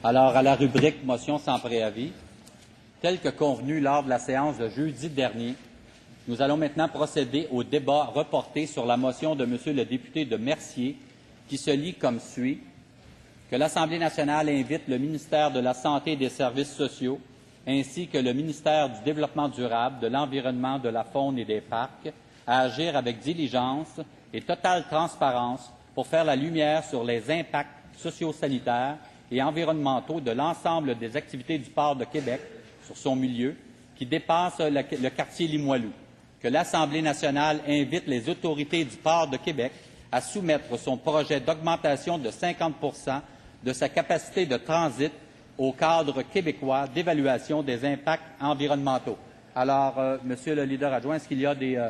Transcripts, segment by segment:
Alors, à la rubrique motion sans préavis, tel que convenu lors de la séance de jeudi dernier, nous allons maintenant procéder au débat reporté sur la motion de M. le député de Mercier, qui se lit comme suit. Que l'Assemblée nationale invite le ministère de la Santé et des Services sociaux, ainsi que le ministère du Développement durable, de l'Environnement, de la Faune et des Parcs, à agir avec diligence et totale transparence pour faire la lumière sur les impacts socio-sanitaires et environnementaux de l'ensemble des activités du port de Québec sur son milieu, qui dépassent le quartier Limoilou. Que l'Assemblée nationale invite les autorités du port de Québec à soumettre son projet d'augmentation de 50 de sa capacité de transit au cadre québécois d'évaluation des impacts environnementaux. Alors, Monsieur le leader adjoint, est-ce qu'il y a des...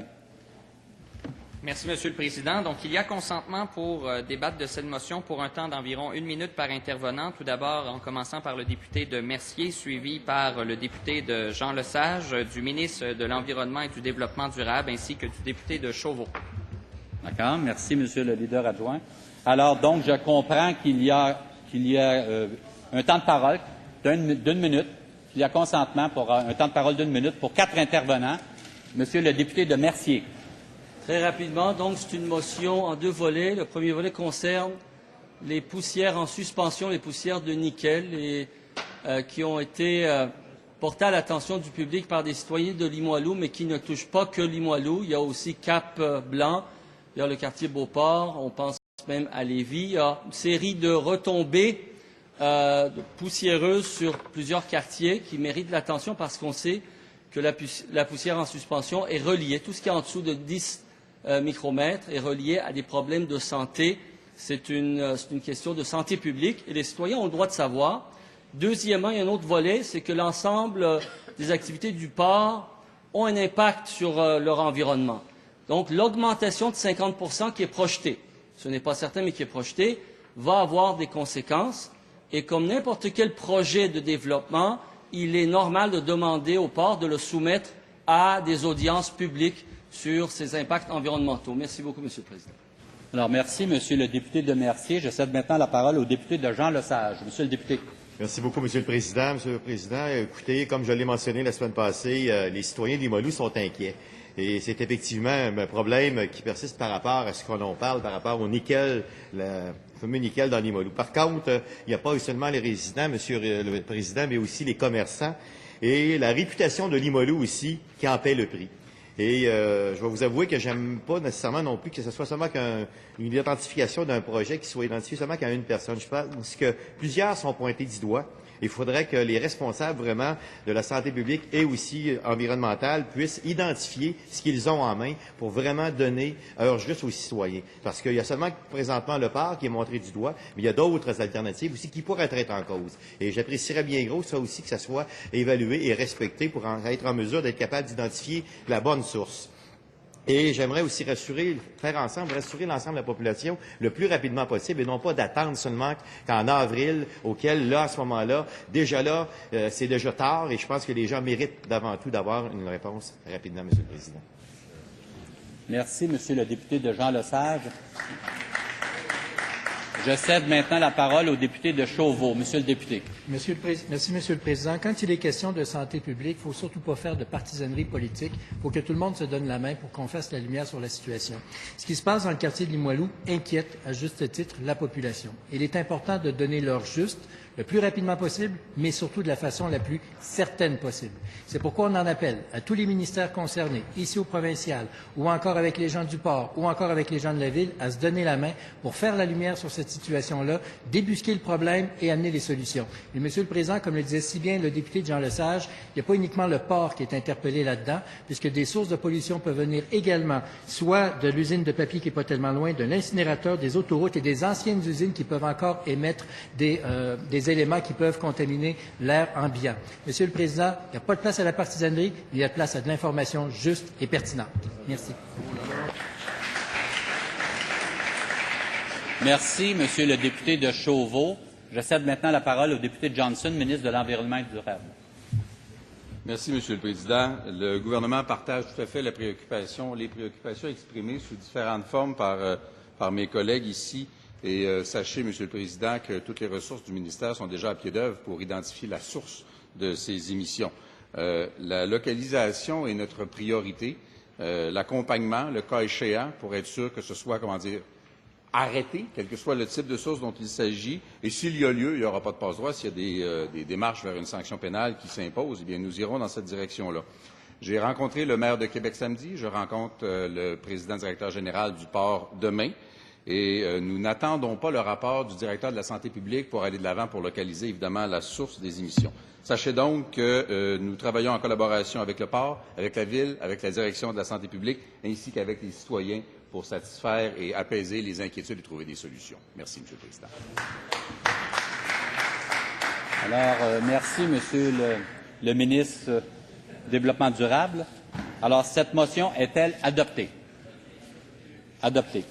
Merci, Monsieur le Président. Donc, il y a consentement pour débattre de cette motion pour un temps d'environ 1 minute par intervenant. Tout d'abord, en commençant par le député de Mercier, suivi par le député de Jean Lesage, du ministre de l'Environnement et du Développement durable, ainsi que du député de Chauveau. D'accord. Merci, Monsieur le leader adjoint. Alors, donc, je comprends qu'il y a un temps de parole d'une minute. Il y a consentement pour un temps de parole d'1 minute pour 4 intervenants. Monsieur le député de Mercier. Très rapidement, donc, c'est une motion en 2 volets. Le premier volet concerne les poussières en suspension, les poussières de nickel, qui ont été portées à l'attention du public par des citoyens de Limoilou, mais qui ne touchent pas que Limoilou. Il y a aussi Cap-Blanc, il y a le quartier Beauport, on pense même à Lévis. Il y a une série de retombées poussiéreuses sur plusieurs quartiers qui méritent l'attention parce qu'on sait que la poussière en suspension est reliée. Tout ce qui est en dessous de 10 micromètres est relié à des problèmes de santé. C'est une question de santé publique et les citoyens ont le droit de savoir. Deuxièmement, il y a un autre volet, c'est que l'ensemble des activités du port ont un impact sur leur environnement. Donc, l'augmentation de 50 qui est projetée, ce n'est pas certain, mais qui est projetée, va avoir des conséquences. Et comme n'importe quel projet de développement, il est normal de demander au port de le soumettre à des audiences publiques sur ses impacts environnementaux. Merci beaucoup, Monsieur le Président. Alors, merci, Monsieur le député de Mercier. Je cède maintenant la parole au député de Jean Lesage. Monsieur le député. Merci beaucoup, Monsieur le Président. Monsieur le Président, écoutez, comme je l'ai mentionné la semaine passée, les citoyens de Limoilou sont inquiets. Et c'est effectivement un problème qui persiste par rapport à ce qu'on en parle, par rapport au nickel, le fameux nickel dans Limoilou. Par contre, il n'y a pas seulement les résidents, Monsieur le Président, mais aussi les commerçants et la réputation de Limoilou aussi qui en paie le prix. Et je vais vous avouer que j'aime pas nécessairement non plus que ce soit seulement une identification d'un projet qui soit identifié seulement qu'à une personne. Je pense que plusieurs sont pointés du doigt. Il faudrait que les responsables vraiment de la santé publique et aussi environnementale puissent identifier ce qu'ils ont en main pour vraiment donner heure juste aux citoyens. Parce qu'il y a seulement présentement le port qui est montré du doigt, mais il y a d'autres alternatives aussi qui pourraient être en cause. Et j'apprécierais bien gros ça aussi que ça soit évalué et respecté pour être en mesure d'être capable d'identifier la bonne source. Et j'aimerais aussi rassurer l'ensemble de la population le plus rapidement possible et non pas d'attendre seulement qu'en avril, auquel, là, à ce moment-là, déjà là, c'est déjà tard et je pense que les gens méritent d'avant tout d'avoir une réponse rapidement, Monsieur le Président. Merci, Monsieur le député de Jean Lesage. Je cède maintenant la parole au député de Chauveau. Monsieur le député. Merci, Monsieur le Président. Quand il est question de santé publique, il ne faut surtout pas faire de partisanerie politique. Il faut que tout le monde se donne la main pour qu'on fasse la lumière sur la situation. Ce qui se passe dans le quartier de Limoilou inquiète, à juste titre, la population. Il est important de donner l'heure juste, le plus rapidement possible, mais surtout de la façon la plus certaine possible. C'est pourquoi on en appelle à tous les ministères concernés, ici au provincial, ou encore avec les gens du port, ou encore avec les gens de la ville, à se donner la main pour faire la lumière sur cette situation-là, débusquer le problème et amener des solutions. Et Monsieur le Président, comme le disait si bien le député de Jean Lesage, il n'y a pas uniquement le port qui est interpellé là-dedans, puisque des sources de pollution peuvent venir également, soit de l'usine de papier qui n'est pas tellement loin, de l'incinérateur, des autoroutes et des anciennes usines qui peuvent encore émettre des éléments qui peuvent contaminer l'air ambiant. Monsieur le Président, il n'y a pas de place à la partisanerie, il y a de place à de l'information juste et pertinente. Merci. Merci, Monsieur le député de Chauveau. Je cède maintenant la parole au député Johnson, ministre de l'Environnement et durable. Merci, Monsieur le Président. Le gouvernement partage tout à fait les préoccupations exprimées sous différentes formes par mes collègues ici Et sachez, Monsieur le Président, que toutes les ressources du ministère sont déjà à pied d'œuvre pour identifier la source de ces émissions. La localisation est notre priorité. L'accompagnement, le cas échéant, pour être sûr que ce soit, arrêté, quel que soit le type de source dont il s'agit. Et s'il y a lieu, il n'y aura pas de passe-droit. S'il y a des démarches vers une sanction pénale qui s'impose, eh bien, nous irons dans cette direction-là. J'ai rencontré le maire de Québec samedi. Je rencontre le président directeur général du port demain. Et nous n'attendons pas le rapport du directeur de la santé publique pour aller de l'avant pour localiser, évidemment, la source des émissions. Sachez donc que nous travaillons en collaboration avec le port, avec la Ville, avec la direction de la santé publique, ainsi qu'avec les citoyens pour satisfaire et apaiser les inquiétudes et trouver des solutions. Merci, Monsieur le Président. Alors, merci, Monsieur le ministre du Développement durable. Alors, cette motion est-elle adoptée? Adoptée.